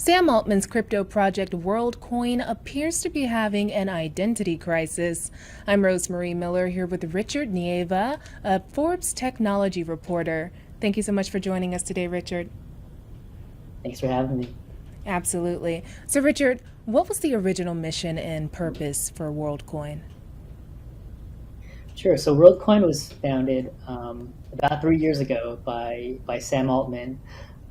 Sam Altman's crypto project Worldcoin appears to be having an identity crisis. I'm Rosemarie Miller here with Richard Nieva, a Forbes technology reporter. Thank you so much for joining us today, Richard. Thanks for having me. Absolutely. So, Richard, what was the original mission and purpose for Worldcoin? Sure. So Worldcoin was founded about 3 years ago by Sam Altman,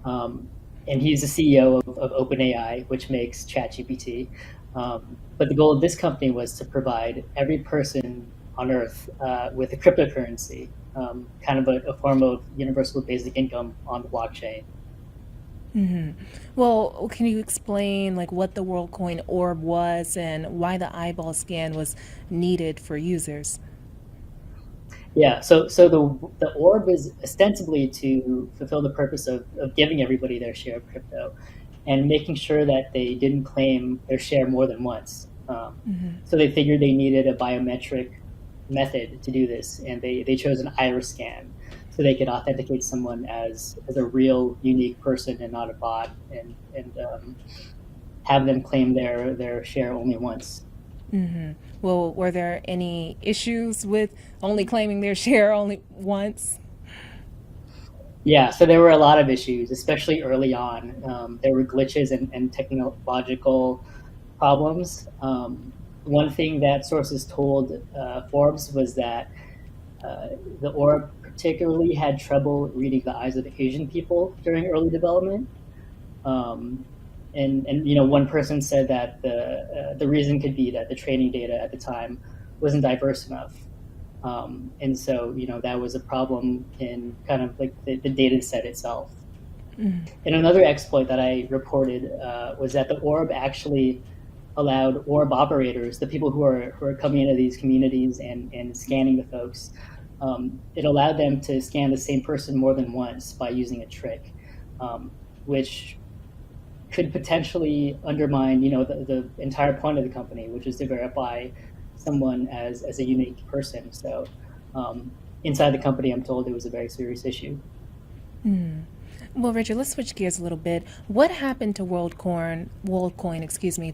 um, and he's the CEO of OpenAI, which makes ChatGPT. But the goal of this company was to provide every person on Earth with a cryptocurrency, kind of a form of universal basic income on the blockchain. Well, can you explain what the Worldcoin orb was and why the eyeball scan was needed for users? Yeah, so the orb is ostensibly to fulfill the purpose of giving everybody their share of crypto and making sure that they didn't claim their share more than once. So they figured they needed a biometric method to do this, and they chose an iris scan so they could authenticate someone as a real, unique person and not a bot, and have them claim their share only once. Well, were there any issues with only claiming their share only once? Yeah, so there were a lot of issues, especially early on. There were glitches and technological problems. One thing that sources told Forbes was that the orb particularly had trouble reading the eyes of Asian people during early development. Um, and one person said that the reason could be that the training data at the time wasn't diverse enough. And so, that was a problem in kind of like the data set itself. And another exploit that I reported was that the orb actually allowed orb operators, the people who are coming into these communities and scanning the folks, it allowed them to scan the same person more than once by using a trick, which could potentially undermine, the entire point of the company, which is to verify someone as a unique person. So inside the company, I'm told it was a very serious issue. Well, Richard, let's switch gears a little bit. What happened to WorldCoin,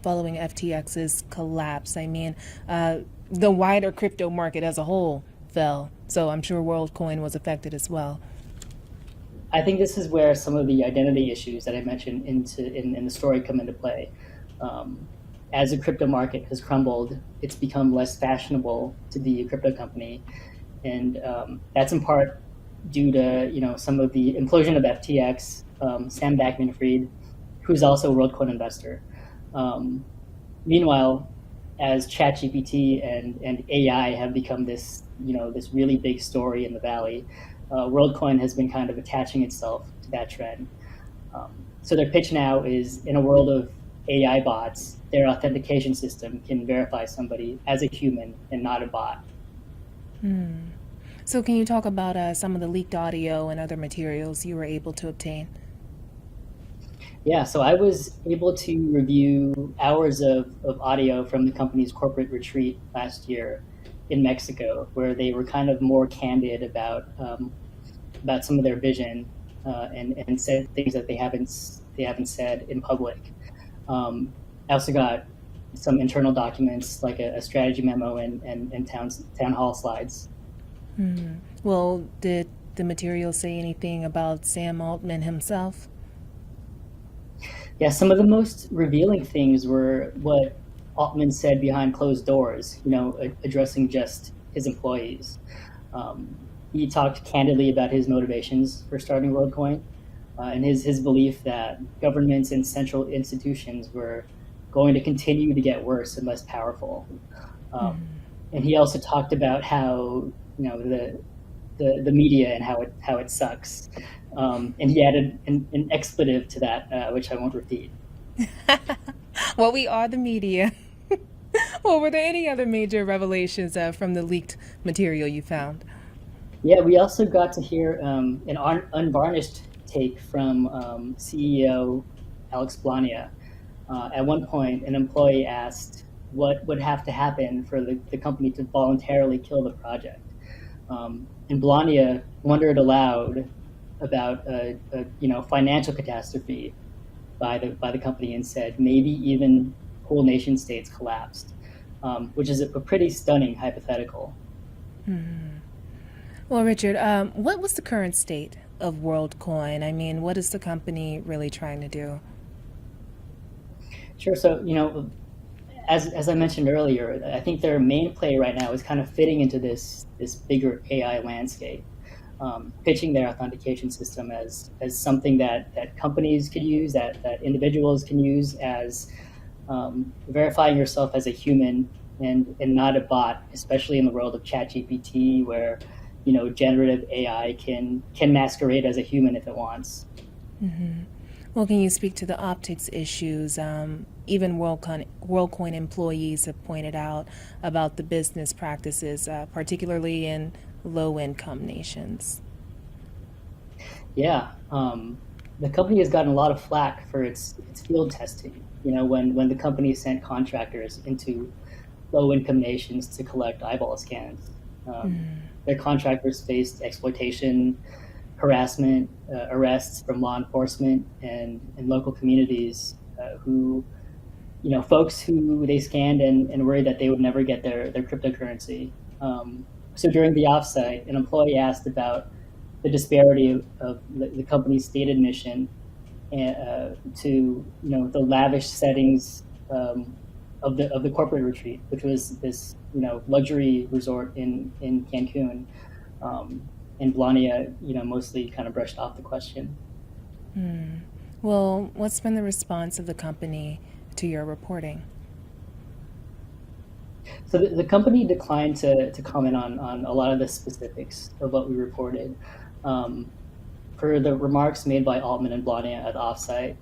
following FTX's collapse? I mean, the wider crypto market as a whole fell, so I'm sure WorldCoin was affected as well. I think this is where some of the identity issues that I mentioned in the story come into play. Um, as the crypto market has crumbled, it's become less fashionable to be a crypto company, and that's in part due to some of the implosion of FTX. Sam Bankman-Fried, who's also a WorldCoin investor. Um, Meanwhile, as ChatGPT and AI have become this really big story in the valley, WorldCoin has been kind of attaching itself to that trend. So their pitch now is, in a world of AI bots, their authentication system can verify somebody as a human and not a bot. So, can you talk about some of the leaked audio and other materials you were able to obtain? Yeah, so I was able to review hours of audio from the company's corporate retreat last year in Mexico, where they were kind of more candid about some of their vision, and said things that they haven't said in public. I also got some internal documents like a strategy memo and town hall slides. Well, did the materials say anything about Sam Altman himself? Yeah, some of the most revealing things were what Altman said behind closed doors, addressing just his employees. Um, he talked candidly about his motivations for starting WorldCoin, and his belief that governments and central institutions were going to continue to get worse and less powerful. Um, and he also talked about how the media and how it sucks. And he added an expletive to that, which I won't repeat. Well, we are the media. Well, were there any other major revelations from the leaked material you found? Yeah, we also got to hear an unvarnished take from CEO Alex Blania. At one point, an employee asked what would have to happen for the company to voluntarily kill the project. And Blania wondered aloud about a financial catastrophe, by the company and said maybe even whole nation states collapsed, which is a pretty stunning hypothetical. Well, Richard, what was the current state of WorldCoin? I mean, what is the company really trying to do? Sure. So, as I mentioned earlier, I think their main play right now is kind of fitting into this bigger AI landscape, pitching their authentication system as something that companies could use, that individuals can use as verifying yourself as a human and not a bot, especially in the world of ChatGPT, where generative AI can masquerade as a human if it wants. Well, can you speak to the optics issues? Even WorldCoin employees have pointed out about the business practices, particularly in low-income nations. Yeah, the company has gotten a lot of flack for its field testing. When the company sent contractors into low-income nations to collect eyeball scans, their contractors faced exploitation, harassment, arrests from law enforcement and local communities who, folks who they scanned and worried that they would never get their cryptocurrency. So during the offsite, an employee asked about the disparity of the company's stated mission to the lavish settings of the corporate retreat, which was this luxury resort in Cancun. And Blania, mostly kind of brushed off the question. Well, what's been the response of the company to your reporting? So the company declined to comment on a lot of the specifics of what we reported. For the remarks made by Altman and Blania at the offsite,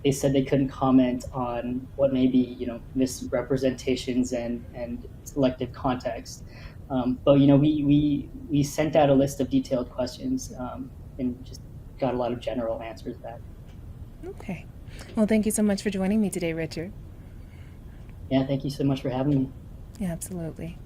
they said they couldn't comment on what may be, misrepresentations and selective context. But we sent out a list of detailed questions and just got a lot of general answers back. Okay. Well, thank you so much for joining me today, Richard. Yeah, thank you so much for having me. Yeah, absolutely.